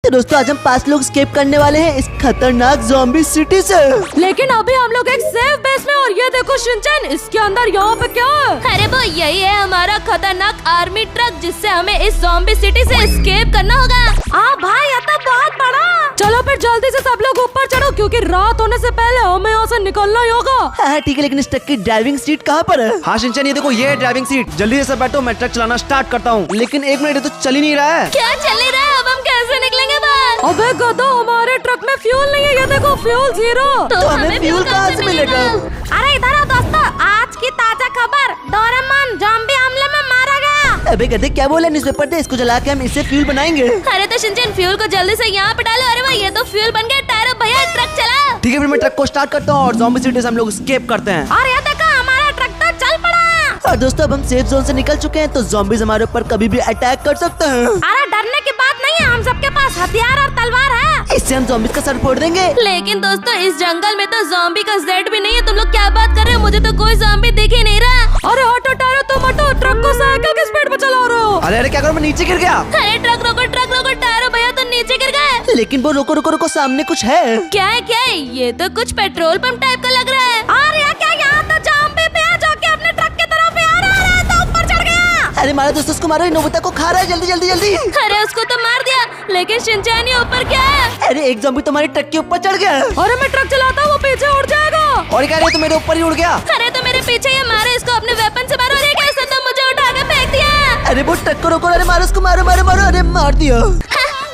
तो दोस्तों आज हम 5 लोग स्केप करने वाले हैं इस खतरनाक ज़ॉम्बी सिटी से। लेकिन अभी हम लोग एक सेफ बेस में, और ये देखो शिनचैन, इसके अंदर यहाँ पे क्या है? अरे वो यही है हमारा खतरनाक आर्मी ट्रक, जिससे हमें इस ज़ॉम्बी सिटी से एस्केप करना होगा। भाई ये तो बहुत बड़ा। चलो फिर जल्दी से सब लोग ऊपर चढ़ो, क्योंकि रात होने से पहले हमें यहाँ से निकलना ही होगा। हाँ ठीक है, लेकिन इस ट्रक की ड्राइविंग सीट कहाँ पर है? हाँ शिनचैन, ये देखो, ये है ड्राइविंग सीट। जल्दी से सब बैठो, मैं ट्रक चलाना स्टार्ट करता हूँ। लेकिन एक मिनट, ये तो चल ही नहीं रहा है। क्या चल ही रहा है? अब हम कैसे निकलेंगे बाहर? अबे गधा, हमारे ट्रक में फ्यूल नहीं है, ये देखो फ्यूल 0। तो हमें फ्यूल कहाँ से मिलेगा? अरे इधर आओ दोस्तों, आज की ताजा खबर, डोरेमोन ज़ॉम्बी हमले में मारा गया। अबे गधे, क्या बोला न्यूज़पेपर पे? इसको जला के हम इससे फ्यूल बनाएंगे। अरे तो शिनचैन, फ्यूल को जल्दी से यहाँ पे डालो। अरे भाई, ये तो फ्यूल बन गया। टायरो भैया, ट्रक चला। ठीक है, फिर मैं ट्रक को स्टार्ट करता हूँ और ज़ॉम्बी सिटी से हम लोग स्केप करते हैं। और ये देखो, हमारा ट्रक तो चल पड़ा। और दोस्तों अब हम सेफ जोन से निकल चुके हैं, तो ज़ॉम्बीज़ हमारे ऊपर कभी भी अटैक कर सकते हैं। अरे डरने की बात नहीं है, हम सबके पास हथियार और तलवार है। इससे हम ज़ॉम्बीज़ का सर फोड़ देंगे। लेकिन दोस्तों, इस जंगल में तो ज़ॉम्बी का जेड भी नहीं है। तुम लोग क्या बात कर रहे हो? मुझे तो कोई ज़ॉम्बी दिख ही नहीं रहा। अरे हटो टायरो, तुम हटो, ट्रक को साइकिल की स्पीड पे चला रहे हो। अरे क्या करूँ, मैं नीचे गिर गया। अरे ट्रक रोको, ट्रक रोको। टायरो भैया तो नीचे गिर गए। लेकिन वो रुको रुको रुको, सामने कुछ है। क्या है? ये तो कुछ पेट्रोल पंप टाइप का लग रहा है। और ये क्या, यहाँ तो ज़ॉम्बी भी है जो कि अपने ट्रक की तरफ भी आ रहा है, तो ऊपर चढ़ गया। अरे मारा दोस्तों, उसको मारो, नोबिता को खा रहा है। जल्दी जल्दी जल्दी। अरे उसको तो मार दिया, लेकिन शिनचैन ये ऊपर क्या है? अरे एक ज़ॉम्बी तुम्हारे ट्रक के ऊपर चढ़ गया। अरे मैं ट्रक चलाता हूँ, वो पीछे उड़ जाएगा। और क्या, तो मेरे ऊपर ही उड़ गया। अरे तो मेरे पीछे ये मारो, इसको अपने वेपन से मारो। अरे कैसे तो मुझे उठा के फेंक दिया। अरे वो ट्रक को रोको, अरे मारो उसको, मारो मारो मारो। अरे मार दिया।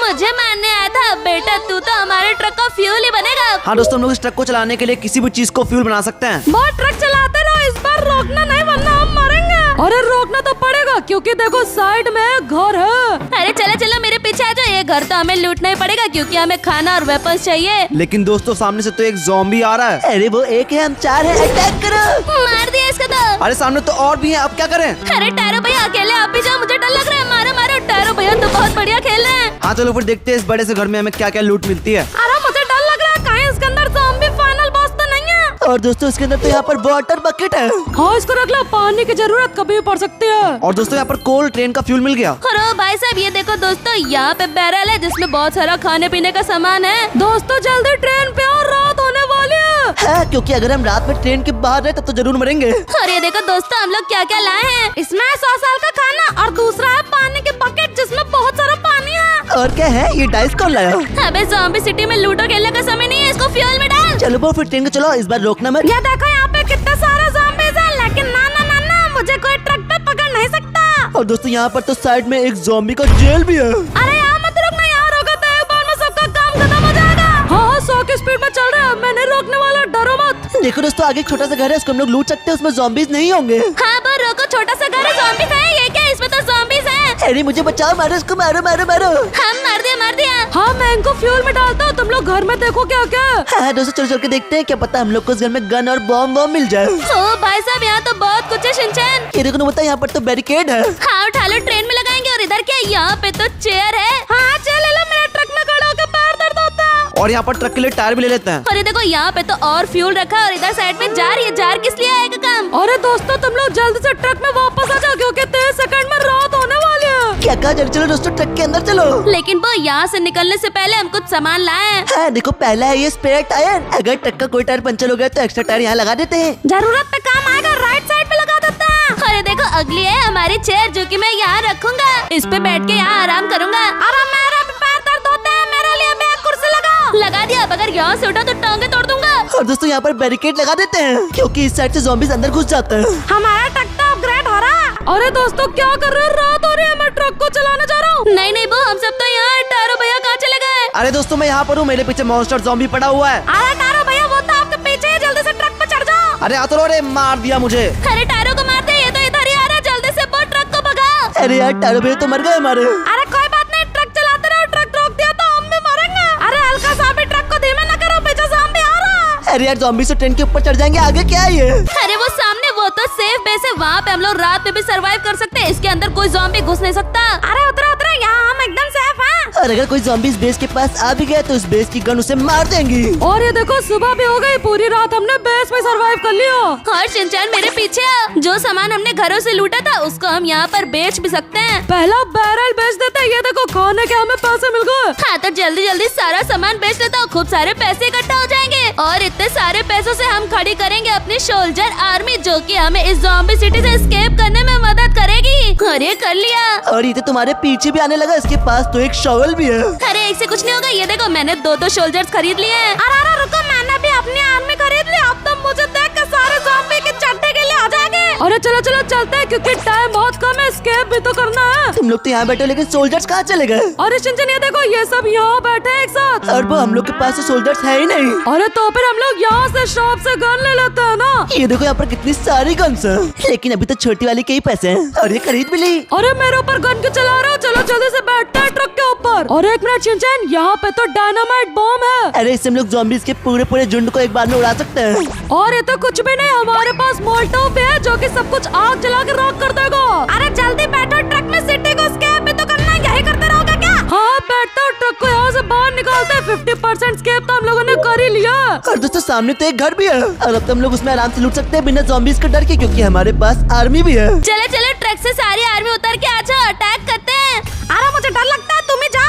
मुझे मारने आया था बेटा, तू तो हमारे ट्रक का फ्यूल ही बनेगा। हाँ दोस्तों, हम लोग इस ट्रक को चलाने के लिए किसी भी चीज को फ्यूल बना सकते हैं। बहुत ट्रक चलाते रहो, इस बार रोकना नहीं, वरना हम मरेंगे। अरे रोकना तो पड़ेगा, क्योंकि देखो साइड में घर है। अरे चलो चलो, मेरे पीछे आ जाओ। ये घर तो हमें लूटना ही पड़ेगा, क्योंकि हमें खाना और वेपन्स चाहिए। लेकिन दोस्तों, सामने से तो एक ज़ॉम्बी आ रहा है। अरे वो एक है, हम 4 हैं, अटैक करो। मार दिया इसको तो। अरे सामने तो और भी है, अब क्या करें? अरे टायरो भैया, अकेले आप भी जाओ, मुझे डर लग रहा है। मारो मारो, टायरो भैया तो बहुत बढ़िया खेल रहे हैं। हाँ चलो फिर देखते हैं इस बड़े से घर में हमें क्या क्या लूट मिलती है। अरे मुझे डर लग रहा है, कहीं इसके अंदर ज़ॉम्बी फाइनल बॉस तो नहीं है। और दोस्तों इसके अंदर तो यहाँ पर वाटर बकेट है। हाँ इसको रख लो, पानी की जरूरत कभी भी पड़ सकती है। और दोस्तों यहाँ पर कोल ट्रेन का फ्यूल मिल गया। अरे भाई साहब, ये देखो दोस्तों, यहाँ पे बैरल है जिसमें बहुत सारा खाने पीने का सामान है। दोस्तों जल्दी ट्रेन पे और रात होने वाली है। हाँ, क्योंकि अगर हम रात में ट्रेन के बाहर रहे तब तो जरूर मरेंगे। और ये देखो दोस्तों, हम लोग क्या क्या लाए हैं। इसमें 100 साल का खाना, और दूसरा है पानी की बकेट जिसमें बहुत सारा पानी है। और क्या है, ये डाइस कौन लाया? अबे ज़ॉम्बी सिटी में लूडो खेलने का समय नहीं है, इसको फ्यूल में डाल। चलो वो फिर ट्रेन को चलो, इस बार रोकना मत। ये देखो यहाँ पे कितने सारे ज़ॉम्बीज़ हैं, लेकिन ना ना ना ना, मुझे कोई ट्रक पे पकड़ नहीं सकता। और दोस्तों यहाँ पर तो साइड में एक ज़ॉम्बी का जेल भी है। अरे यहाँ मत रुकना, यहाँ रोका तो एक बार में सबका काम खत्म हो जाएगा। हाँ 100 की स्पीड में चल रहा है, मैं नहीं रोकने वाला, डरो मत। देखो दोस्तों, आगे एक छोटा सा घर है, उसको हम लोग लूट सकते हैं, उसमें ज़ॉम्बीज़ नहीं होंगे। हाँ वो रोको, छोटा सा घर है, ज़ॉम्बीज़ है। ये क्या, इसमें तो ज़ॉम्बीज़ है। अरे मुझे बचाओ, मारो उसको, मारो मारो मारो। हम मार दिया मार दिया। हाँ मैं इनको फ्यूल में डालता हूँ, तुम लोग घर में देखो क्या क्या। हाँ दोस्तों, चल चल के देखते हैं, क्या पता हम लोग को इस घर में गन और बॉम्ब मिल जाए। ओ भाई साहब, यहाँ तो बहुत कुछ है शिनचैन। ये देखो ना, बता यहाँ पर तो बैरिकेड है। हाँ उठा लो, ट्रेन में लगाएंगे। और इधर क्या, यहाँ पे तो चेयर है। हाँ चल ले लो, मेरे ट्रक में खड़ा होकर पैर दर्द होता है। और यहाँ पर ट्रक के लिए टायर भी ले लेते हैं। और ये देखो, यहाँ पे तो और फ्यूल रखा है। और इधर साइड में जार, ये जार किस लिए आएगा काम? अरे दोस्तों तुम लोग जल्दी से ट्रक में वापस आ जाओ, क्योंकि 30 सेकंड में रात होने वाली है। क्या कहा, चलो दोस्तों ट्रक के अंदर चलो। लेकिन वो यहाँ से निकलने से पहले हम कुछ सामान लाए हैं। हाँ देखो, पहला है ये स्पेयर टायर। अगर ट्रक का कोई टायर पंचर हो गया तो एक्स्ट्रा टायर यहाँ लगा देते हैं। जरूरत पे काम आएगा, राइट साइड पे लगा देता है। और ये देखो, अगली है हमारी चेयर, जो कि मैं यहाँ रखूंगा। इस पे बैठ के यहाँ आराम करूंगा। अरे मेरा भी पैर दर्द होता है, मेरे लिए भी एक कुर्सी लगाओ। लगा दिया। अब अगर यहाँ से उठा तो टांगे तोड़ दूंगा। और दोस्तों यहाँ पर बैरिकेड लगा देते हैं, क्योंकि इस साइड से ज़ॉम्बीज़ अंदर घुस जाते हैं। हमारा ट्रक तो अपग्रेड हो रहा है। अरे दोस्तों क्या कर रहे हो, रात हो रही है, मैं ट्रक को चलाने जा रहा हूँ। नहीं नहीं वो, हम सब तो यहाँ हैं। टायरो भैया कहाँ चले गए? अरे दोस्तों, मैं यहाँ पर हूँ, मेरे पीछे मॉन्स्टर ज़ॉम्बी पड़ा हुआ है। अरे टायरो भैया, वो तो आपके पीछे है, जल्दी से ट्रक पे चढ़ जाओ। अरे आ तो लो, अरे मार दिया मुझे। अरे टायरो को मार दे, ये तो इधर ही आ रहा है। जल्दी से वो ट्रक को भगाओ। अरे यार, टायर भैया तो मर गए हमारे। अरे कोई बात नहीं, ट्रक चलाते रहो, ट्रक रोक दिया तो हम भी मरेंगे। अरे हल्का सा भी ट्रक को धीमे न करो, पीछे ज़ॉम्बी आ रहा है। अरे यार, ज़ॉम्बी से ट्रेन के ऊपर चढ़ जाएंगे, आगे क्या है ये? अरे वो सामने, वो तो सेफ बेस है। वहाँ पे हम लोग रात में भी सरवाइव कर सकते हैं। इसके अंदर कोई ज़ॉम्बी घुस नहीं सकता। अरे उतरो उतरो, यहाँ हम एकदम सेफ हैं। और अगर कोई ज़ॉम्बी इस बेस के पास आ भी गया तो इस बेस की गन उसे मार देंगी। और ये देखो सुबह भी हो गई, पूरी रात हमने बेस में सरवाइव कर लिया। और शिनचैन मेरे पीछे आ। जो सामान हमने घरों से लूटा था उसको हम यहाँ पर बेच भी सकते हैं। पहला बैरल बेच देते हैं, ये देखो खाने के हमें पैसे मिल गए। हाँ तो जल्दी जल्दी सारा सामान बेच लेता हूँ, खूब सारे पैसे इकट्ठा हो जाएंगे और इतने सारे पैसों से हम खड़ी करेंगे अपनी सोल्जर आर्मी, जो कि हमें इस ज़ॉम्बी सिटी से एस्केप करने में मदद करेगी। अरे कर लिया। और ये तो तुम्हारे पीछे भी आने लगा, इसके पास तो एक शॉवल भी है। अरे एक से कुछ नहीं होगा, ये देखो मैंने दो सोल्जर्स खरीद लिए हैं। अरे रुको, मैंने भी अपनी आर्मी खरीद ली। अब तो मुझे देख कर सारे ज़ॉम्बी के चट्टे के लिए आ जाएंगे। अरे चलो चलो चलते हैं, क्योंकि टाइम बहुत कम है, एस्केप भी तो करना है। तुम लोग तो यहाँ बैठे हो, लेकिन सोल्जर्स कहाँ चले गए? अरे शिनचैन ये देखो, ये सब यहाँ बैठे हैं एक साथ। और वो हम लोग के पास तो सोल्जर्स है ही नहीं। अरे तो फिर हम लोग यहाँ से शॉप से गन ले लेते हैं ना। ये देखो यहाँ पर कितनी सारी गन्स हैं, लेकिन अभी तो छोटी वाली के ही पैसे हैं और ये खरीद भी ली। अरे मेरे ऊपर गन क्यों चला रहे हो? चलो जल्दी से बैठते हैं ट्रक के ऊपर। और एक मिनट शिनचैन, यहाँ पे तो डायनामाइट बम है। अरे इससे हम लोग ज़ॉम्बीज़ के पूरे झुंड को एक बार में उड़ा सकते हैं। और ये तो कुछ भी नहीं, हमारे पास मोल्टोव भी है जो कि सब कुछ आग जला के राख कर देगा। अरे जल्दी बैठो, ट्रक में सिटी को एस्केप भी तो करना है, यही करते रहोगे क्या? हाँ बैठो, ट्रक को यहाँ से बाहर निकालते हैं। 50% एस्केप तो हम लोगों ने कर ही लिया। और दोस्तों सामने तो एक घर भी है और अब तो हम लोग उसमें आराम से लूट सकते हैं बिना ज़ॉम्बीज़ के डर के, क्योंकि हमारे पास आर्मी भी है। चलो चलो ट्रक से सारी आर्मी उतर के आ जाओ, अटैक करते हैं। अरे मुझे डर लगता है, तुम ही जाओ।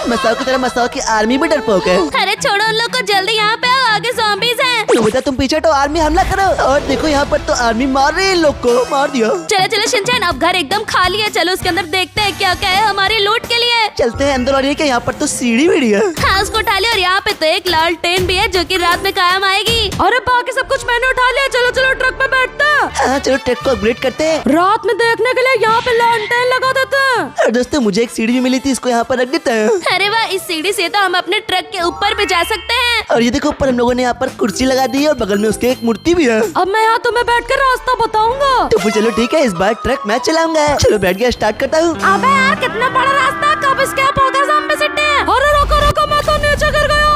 मसाओ की तरह मसाओ की आर्मी भी डरपोक है। अरे छोड़ो उन लोग को, जल्दी यहाँ पे आओ, आगे ज़ॉम्बीज़ हैं। तो बेटा तुम पीछे तो आर्मी हमला करो। और देखो यहाँ पर तो आर्मी मार रही है इन लोग को, मार दिया। चलो चलो शिनचैन, अब घर एकदम खाली है, चलो उसके अंदर देखते हैं क्या क्या है हमारे लूट के लिए। चलते हैं अंदर। और ये क्या, यहाँ पर तो सीढ़ी भी है। हाँ उसको उठा लिया, और यहाँ पे तो एक लालटेन भी है जो कि रात में काम आएगी। अरे बाकी सब कुछ मैंने उठा लिया, चलो चलो ट्रक में बैठते हैं। हाँ चलो ट्रक को अपग्रेड करते हैं। रात में देखने के लिए यहाँ पे लैंटर्न लगा देते हैं। और दोस्तों मुझे एक सीढ़ी भी मिली थी, इसको यहाँ पर रख देते हैं। अरे वाह, इस सीढ़ी से तो हम अपने ट्रक के ऊपर भी जा सकते हैं। और ये देखो ऊपर हम लोगों ने यहाँ पर कुर्सी लगा दी है और बगल में उसके एक मूर्ति भी है। अब मैं यहाँ तुम्हें बैठ कर रास्ता बताऊंगा। तो फिर चलो ठीक है, इस बार ट्रक मैं चलाऊंगा। चलो बैठ गया, स्टार्ट करता हूँ। अबे यार कितना बड़ा रास्ता, कब एस्केप होगा ज़ॉम्बी सिटी? अरे रोको रोको, मैं तो नीचे गिर गया।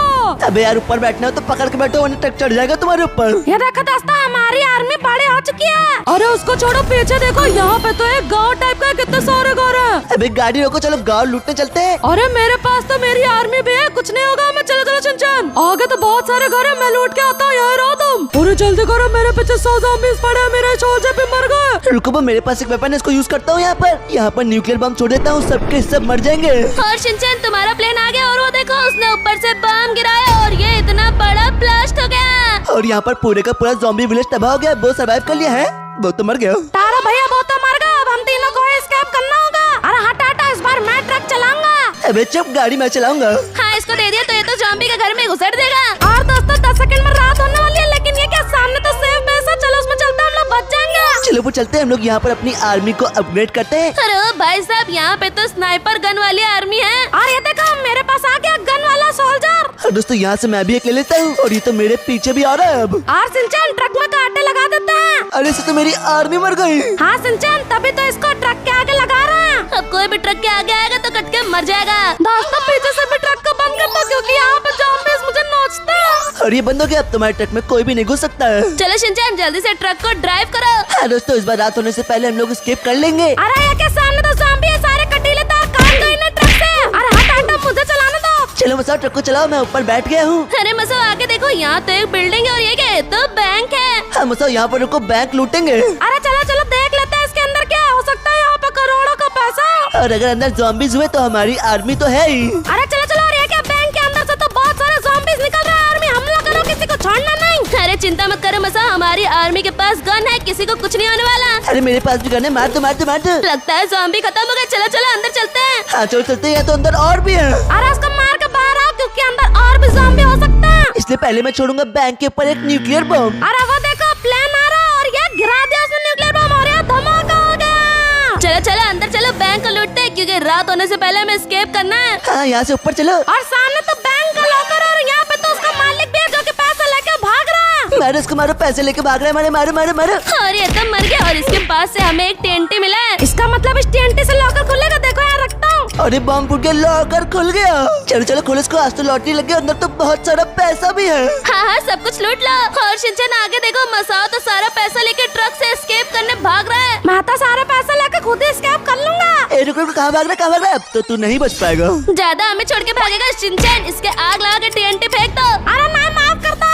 अबे यार ऊपर बैठना हो तो पकड़ के बैठो, वरना ट्रक चढ़ जाएगा तुम्हारे ऊपर। ये देखो दोस्तों, हमारी आर्मी बड़ी हो चुकी है। अरे उसको छोड़ो, पीछे देखो, यहाँ पे तो एक गांव टाइप का है, कितने सारे घर हैं। अबे गाड़ी रोको, चलो गाँव लूटने चलते हैं। अरे मेरे पास तो मेरी आर्मी भी है, कुछ नहीं होगा हमें। चलो चलो शिनचैन, आगे तो बहुत सारे घर है, मैं लूट के आता हूँ, यहाँ रहो तुम। अरे जल्दी करो, मेरे पीछे 100 ज़ॉम्बीज़ पड़े हैं, मेरे सोल्जर भी मर गए। रुको बो, मेरे पास एक वेपन है, इसको यूज करता हूँ। यहाँ पर न्यूक्लियर बम छोड़ देता हूँ, सबके सब मर जाएंगे। और शिनचैन तुम्हारा प्लेन आ गया, और वो देखो उसने ऊपर से बम गिराया और ये इतना बड़ा ब्लास्ट हो गया। और यहाँ पर पूरे का पूरा ज़ॉम्बी विलेज तबाह हो गया। वो सर्वाइव कर लिया है, वो तो मर गया। तारा भैया वो तो मर गया, अब हम तीनों को एस्केप करना होगा। अरे हटा हटा, इस बार मैं ट्रक चलाऊंगा। अबे चुप, गाड़ी मैं चलाऊंगा। हाँ इसको दे दिया तो ये तो ज़ॉम्बी के घर में घुसेड़ देगा। और दोस्तों 10 सेकंड में रात होने वाली है, लेकिन ये क्या, सामने तो सेफ बेस है, चलो उसमें चलते हैं, हम लोग बच जाएंगे। चलो वो चलते हैं, हम लोग यहाँ पर अपनी आर्मी को अपग्रेड करते हैं। अरे भाई साहब, यहाँ पे तो स्नाइपर गन वाली आर्मी है। और ये देखो, मेरे पास आ गया गन वाला सोल्जर। और दोस्तों यहाँ से मैं भी एक ले लेता हूँ, और ये तो मेरे पीछे भी आ रहा है अब। और शिनचैन ट्रक में कांटे लगा देते हैं। अरे इससे तो मेरी आर्मी मर गई। हाँ शिनचैन, तभी तो इसको ट्रक के आगे लगा रहे हैं। अब कोई भी ट्रक के आगे आएगा तो कट के मर जाएगा। दोस्तों पीछे से भी ट्रक को बंद कर दो, क्योंकि यहाँ पे ज़ॉम्बीज़ मुझे नोचते हैं। और ये बंद हो गया, अब तुम्हारे ट्रक में कोई भी नहीं घुस सकता है। चलो शिनचैन जल्दी से ट्रक को ड्राइव करो। हाँ दोस्तों, इस बार रात होने से पहले हम लोग एस्केप कर लेंगे। अरे ये क्या, सामने तो ज़ॉम्बी है, सारे कटीले तार काट दो इन्हें ट्रक से। अरे हट हट, मुझे चलाने दो। चलो मसाओ, ट्रक को चलाओ, मैं ऊपर बैठ गया हूँ। अरे मसो आगे देखो, यहाँ तो एक बिल्डिंग है और ये क्या है, तो बैंक है। हाँ मसाओ, यहाँ पर रुको, बैंक लूटेंगे। अरे चलो चलो देख लेते हैं इसके अंदर क्या हो सकता है, यहाँ पे करोड़ों का पैसा। और अगर अंदर ज़ॉम्बीज़ हुए तो हमारी आर्मी तो है ही। अरे चलो चलो, और ये क्या, बैंक के अंदर से तो बहुत सारे ज़ॉम्बीज़ निकल रहे हैं। आर्मी हमला करो, किसी को छोड़ना नहीं। अरे चिंता मत करो मसा, हमारी आर्मी के पास गन है, किसी को कुछ नहीं होने वाला। अरे मेरे पास भी गन है, मार दो मार दो मार दो। लगता है ज़ॉम्बी खत्म हो गए, चलो चलो अंदर चलते हैं। हाँ चलो चलते हैं, तो अंदर और भी है। अरे उसको मार के बाहर आओ, क्योंकि अंदर और भी ज़ॉम्बी हो सकते हैं। इसलिए पहले मैं छोड़ूंगा बैंक के ऊपर एक न्यूक्लियर बम। अरे वो देखो, प्लेन आ रहा है और ये गिरा दिया उसने न्यूक्लियर बम, और ये धमाका हो गया। चलो चलो अंदर चलो, बैंक को लूटते हैं, क्योंकि रात होने से पहले हमें एस्केप करना है। हाँ यहाँ से ऊपर चलो। और सामने तो बैंक का लॉकर, और यहाँ पे तो उसका मालिक भी है जो कि पैसा लेके भाग रहा है। मारो इसको, मारो, पैसे लेके भाग रहा है, मारो मारो मारो मारो। और ये तो मर गया, और इसके पास से हमें एक टेंटी मिला है। इसका मतलब इस टेंटी से लॉकर खुलेगा, देखो यहाँ रखता हूँ। अरे बम फूट गया, लॉकर खुल गया। चलो चलो खोलो इसको, आज तो लॉटरी लग गई, अंदर तो बहुत सारा पैसा भी है। हाँ हाँ सब कुछ लूट लो। और शिनचैन आगे देखो, मसाओ तो सारा पैसा लेके ट्रक से एस्केप करने भाग रहा है। मैं तो सारे पैसे लेके खुद ही एस्केप कर लूंगा। ए रुक रुक, कहाँ भाग रहा है, कहाँ भाग रहा है? अब तो तू नहीं बच पाएगा। ज्यादा हमें छोड़ के भागेगा शिनचैन, इसके आग लगा के TNT फेंक दो। अरे नहीं, माफ कर दो।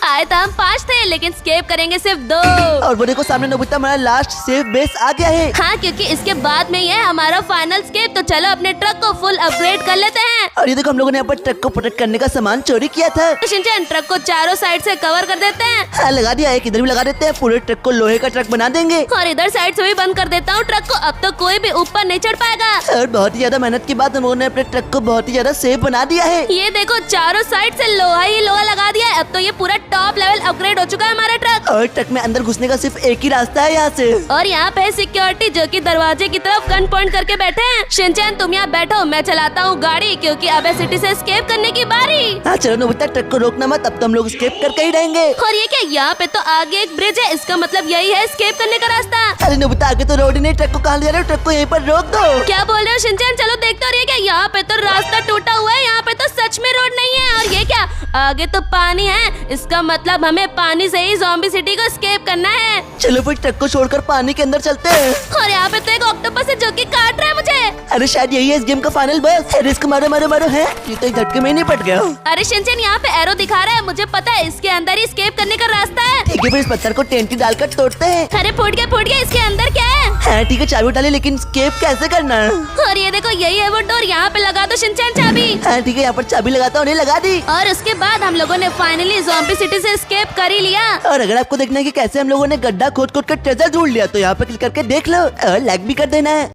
आए तो हम 5 थे लेकिन स्केप करेंगे सिर्फ 2। और वो देखो सामने नोबिता, हमारा लास्ट सेफ बेस आ गया है। हाँ क्योंकि इसके बाद में ही है हमारा फाइनल स्केप। तो चलो अपने ट्रक को फुल अपग्रेड कर लेते हैं। और ये देखो हम लोगों ने यहाँ पर ट्रक को प्रोटेक्ट करने का सामान चोरी किया था। शिनचैन ट्रक को चारों साइड से कवर कर देते हैं। हाँ लगा दिया, एक इधर भी लगा देते हैं, पूरे ट्रक को लोहे का ट्रक बना देंगे। और इधर साइड से भी बंद कर देता हूँ ट्रक को। अब तो कोई भी ऊपर नहीं चढ़ पाएगा। और बहुत ही ज्यादा मेहनत के बाद हम लोगों ने अपने ट्रक को बहुत ही ज्यादा सेफ बना दिया है। ये देखो चारों साइड से लोहा ही लोहा लगा दिया है। अब तो ये पूरा टॉप लेवल अपग्रेड हो चुका है हमारा ट्रक। और ट्रक में अंदर घुसने का सिर्फ एक ही रास्ता है यहाँ से। और यहाँ पे सिक्योरिटी जो कि दरवाजे की तरफ गन पॉइंट करके बैठे हैं। शिनचैन तुम यहाँ बैठो, मैं चलाता हूँ गाड़ी, क्योंकि अब सिटी से एस्केप करने की बारी। हाँ चलो नोबिता, ट्रक को रोकना मत, अब तो हम लोग एस्केप करके ही रहेंगे। और ये क्या, यहाँ पे तो आगे एक ब्रिज है, इसका मतलब यही है एस्केप करने का रास्ता। अरे नोबिता, आगे तो रोड ही नहीं, ट्रक को कहाँ ले जा रहे हो? ट्रक को यहीं पर रोक दो। क्या बोल रहे हो शिनचैन? चलो देखते। और ये क्या, यहाँ पे तो रास्ता टूटा हुआ है, यहाँ पे तो सच में रोड नहीं है। और ये क्या, आगे तो पानी है, इसका मतलब हमें पानी से ही ज़ॉम्बी सिटी को एस्केप करना है। चलो फिर ट्रक को छोड़कर पानी के अंदर चलते हैं। और यहाँ पे तो एक ऑक्टोपस है जो कि काट रहा है मुझे। अरे शायद यही है इस गेम का फाइनल बॉस। रिस्क मारो मारो मारो है, ये तो एक झटके में ही निपट गया। अरे शिनचैन यहाँ पे एरो दिखा रहा है, मुझे पता है इसके अंदर ही एस्केप करने का रास्ता है। ठीक है फिर इस पत्थर को TNT डालकर तोड़ते हैं। अरे फूट गया, इसके अंदर क्या है? हाँ ठीक है, चाबी डाले, लेकिन एस्केप कैसे करना है? और ये देखो यही है वो डोर, यहाँ पे लगा दो शिनचैन चाबी। हाँ ठीक है, यहाँ पर चाबी लगाता हूँ, उन्हें लगा दी। और उसके बाद हम लोगों ने फाइनली ज़ॉम्बी सिटी से एस्केप कर ही लिया। और अगर आपको देखना है कि कैसे हम लोगों ने गड्ढा खोद खोद कर ट्रेजर ढूंढ लिया, तो यहाँ पे क्लिक करके देख लो और लाइक भी कर देना है।